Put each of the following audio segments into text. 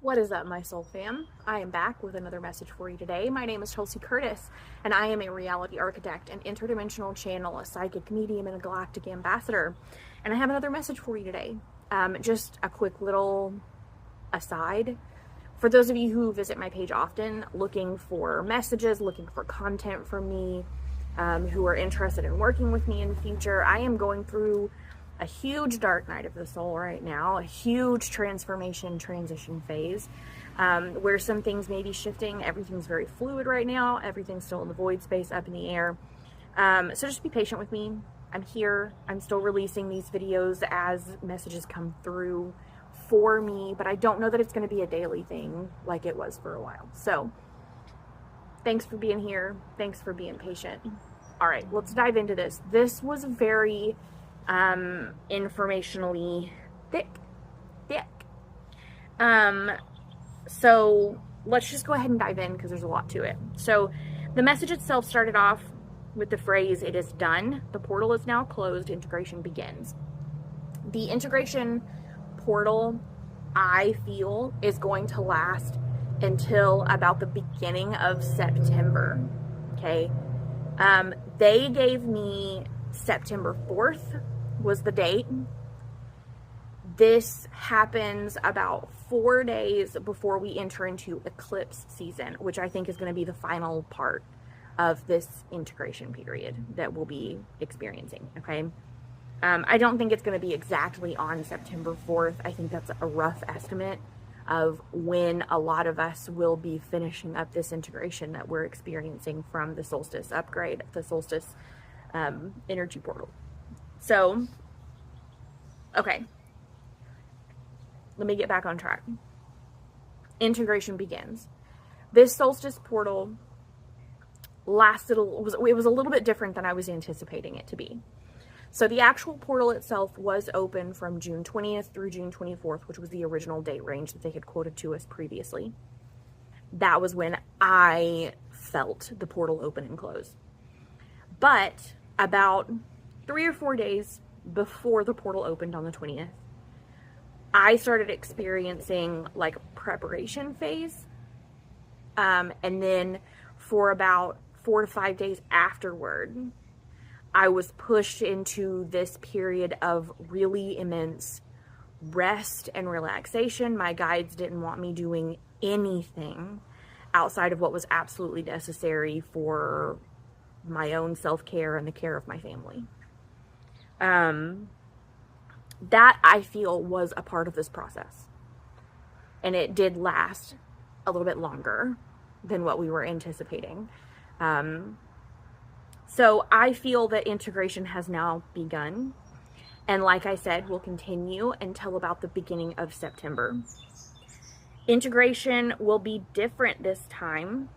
What is up, my soul fam? I am back with another message for you today. My name is Chelsea Curtis, and I am a reality architect, an interdimensional channel, a psychic medium, and a galactic ambassador. And I have another message for you today. Just a quick little aside. For those of you who visit my page often, looking for messages, looking for content from me, who are interested in working with me in the future, I am going through a huge dark night of the soul right now, a huge transformation transition phase, where some things may be shifting. Everything's very fluid right now. Everything's still in the void space, up in the air. So just be patient with me. I'm here. I'm still releasing these videos as messages come through for me, but I don't know that it's going to be a daily thing like it was for a while. So thanks for being here. Thanks for being patient. All right, let's dive into this. This was very informationally thick. So let's just go ahead and dive in because there's a lot to it. So the message itself started off with the phrase, "It is done. The portal is now closed. Integration begins." The integration portal, I feel, is going to last until about the beginning of September. Okay. They gave me September 4th was the date. This happens about 4 days before we enter into eclipse season, which I think is going to be the final part of this integration period that we'll be experiencing. Okay. I don't think it's going to be exactly on September 4th. I think that's a rough estimate of when a lot of us will be finishing up this integration that we're experiencing from the Solstice upgrade, the Solstice energy portal. So, okay, let me get back on track. Integration begins. This Solstice portal lasted, it was a little bit different than I was anticipating it to be. So the actual portal itself was open from June 20th through June 24th, which was the original date range that they had quoted to us previously. That was when I felt the portal open and close. But about 3 or 4 days before the portal opened on the 20th, I started experiencing like preparation phase. And then for about 4 to 5 days afterward, I was pushed into this period of really immense rest and relaxation. My guides didn't want me doing anything outside of what was absolutely necessary for my own self-care and the care of my family. That I feel was a part of this process. And it did last a little bit longer than what we were anticipating. So I feel that integration has now begun. And like I said, will continue until about the beginning of September. Integration will be different this time.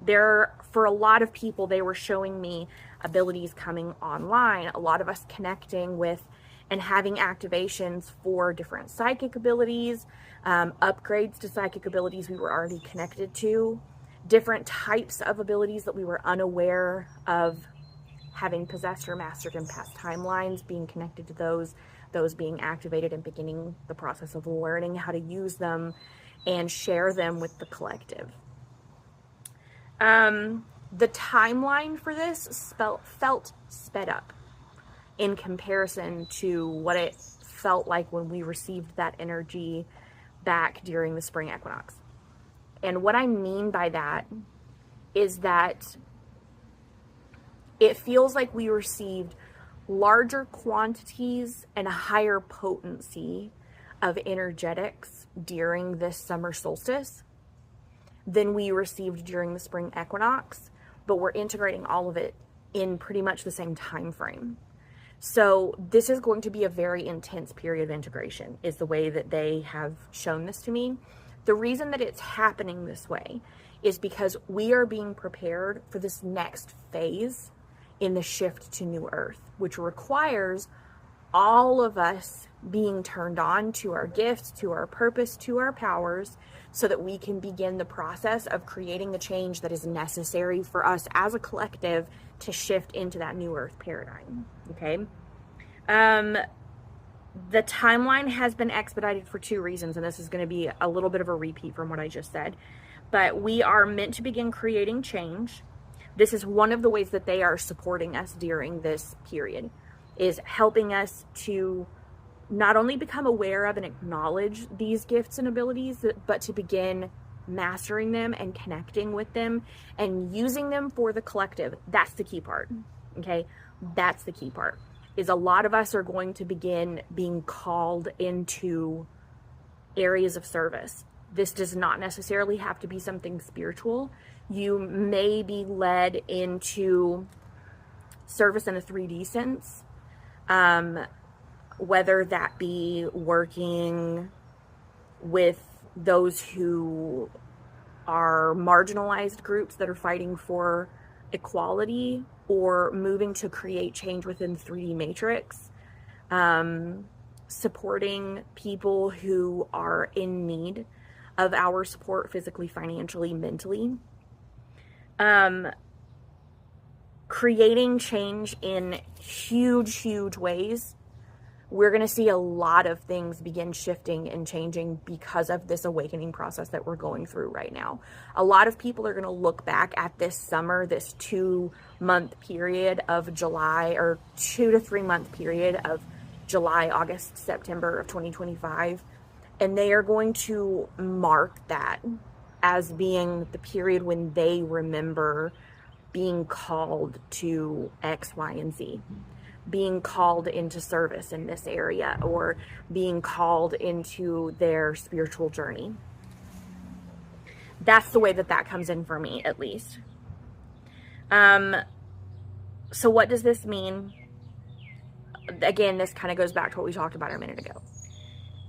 For a lot of people, they were showing me abilities coming online, a lot of us connecting with and having activations for different psychic abilities, upgrades to psychic abilities we were already connected to, different types of abilities that we were unaware of having possessed or mastered in past timelines, being connected to those being activated and beginning the process of learning how to use them and share them with the collective. The timeline for this felt sped up in comparison to what it felt like when we received that energy back during the spring equinox. And what I mean by that is that it feels like we received larger quantities and a higher potency of energetics during this summer solstice than we received during the spring equinox, but we're integrating all of it in pretty much the same time frame. So this is going to be a very intense period of integration, is the way that they have shown this to me. The reason that it's happening this way is because we are being prepared for this next phase in the shift to New Earth, which requires all of us being turned on to our gifts, to our purpose, to our powers, so that we can begin the process of creating the change that is necessary for us as a collective to shift into that New Earth paradigm. Okay. The timeline has been expedited for 2 reasons, and this is going to be a little bit of a repeat from what I just said. But we are meant to begin creating change. This is one of the ways that they are supporting us during this period, is helping us to not only become aware of and acknowledge these gifts and abilities, but to begin mastering them and connecting with them and using them for the collective. That's the key part. Okay? That's the key part. Is a lot of us are going to begin being called into areas of service. This does not necessarily have to be something spiritual. You may be led into service in a 3D sense, whether that be working with those who are marginalized groups that are fighting for equality, or moving to create change within the 3D matrix, supporting people who are in need of our support physically, financially, mentally, creating change in huge ways. We're going to see a lot of things begin shifting and changing because of this awakening process that we're going through right now. A lot of people are going to look back at this summer, this 2-month period of July, or 2 to 3 month period of July, August, September of 2025, and they are going to mark that as being the period when they remember being called to X, Y, and Z. Being called into service in this area, or being called into their spiritual journey. That's the way that that comes in for me, at least. So what does this mean? Again, this kind of goes back to what we talked about a minute ago.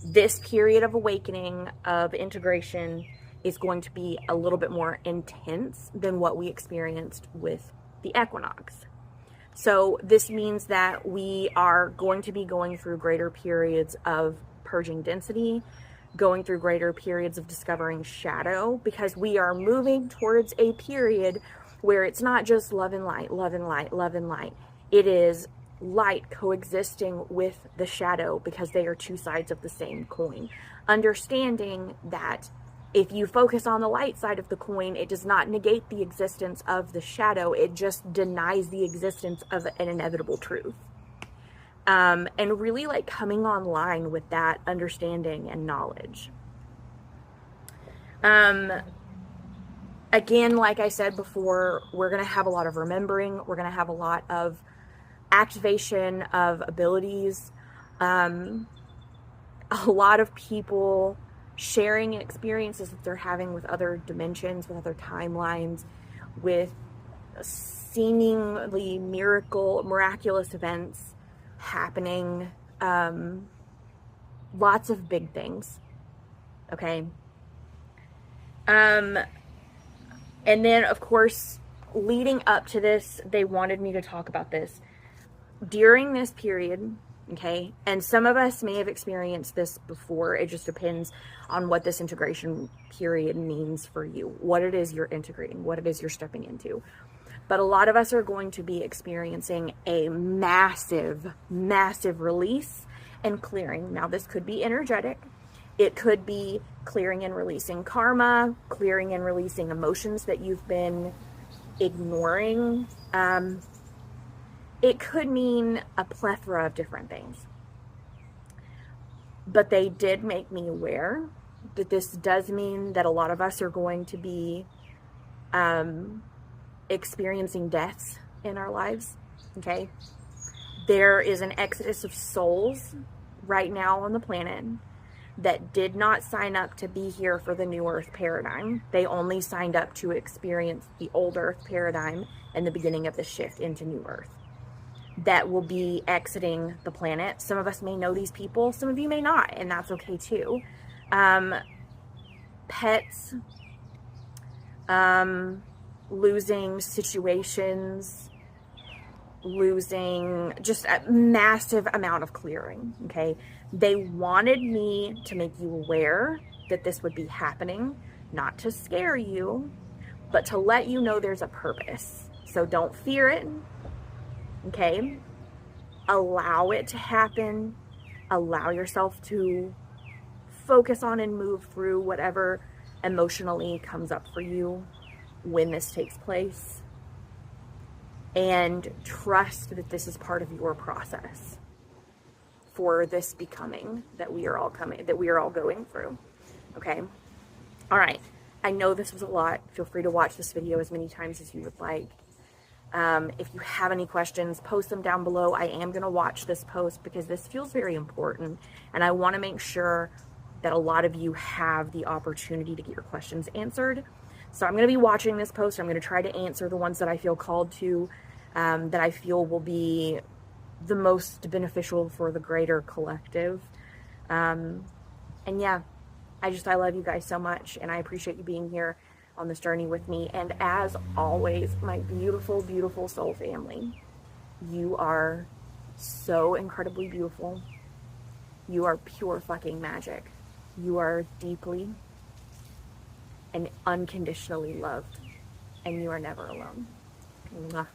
This period of awakening, of integration, is going to be a little bit more intense than what we experienced with the equinox. So this means that we are going to be going through greater periods of purging density, going through greater periods of discovering shadow, because we are moving towards a period where it's not just love and light, love and light, love and light. It is light coexisting with the shadow, because they are 2 sides of the same coin. Understanding that if you focus on the light side of the coin, it does not negate the existence of the shadow. It just denies the existence of an inevitable truth. And really like coming online with that understanding and knowledge. Again, like I said before, we're going to have a lot of remembering. We're going to have a lot of activation of abilities. A lot of people sharing experiences that they're having with other dimensions, with other timelines, with seemingly miraculous events happening. Lots of big things. Okay. And then, of course, leading up to this, they wanted me to talk about this. During this period, okay, and some of us may have experienced this before. It just depends on what this integration period means for you, what it is you're integrating, what it is you're stepping into. But a lot of us are going to be experiencing a massive release and clearing. Now, this could be energetic. It could be clearing and releasing karma, clearing and releasing emotions that you've been ignoring. It could mean a plethora of different things. But they did make me aware that this does mean that a lot of us are going to be experiencing deaths in our lives. Okay? There is an exodus of souls right now on the planet that did not sign up to be here for the new earth paradigm. They only signed up to experience the old earth paradigm and the beginning of the shift into new earth. That will be exiting the planet. Some of us may know these people, some of you may not, and that's okay too. Pets, losing situations, losing just a massive amount of clearing, okay? They wanted me to make you aware that this would be happening, not to scare you, but to let you know there's a purpose. So don't fear it. Okay, allow it to happen. allow yourself to focus on and move through whatever emotionally comes up for you when this takes place, and trust that this is part of your process for this becoming that we are all going through. Okay. All right. I know this was a lot. Feel free to watch this video as many times as you would like. If you have any questions, post them down below. I am going to watch this post because this feels very important, and I want to make sure that a lot of you have the opportunity to get your questions answered. So I'm going to be watching this post. I'm going to try to answer the ones that I feel called to, that I feel will be the most beneficial for the greater collective. And yeah, I love you guys so much, and I appreciate you being here on this journey with me. And as always, my beautiful, beautiful soul family, you are so incredibly beautiful. You are pure fucking magic. You are deeply and unconditionally loved, and you are never alone. Mwah.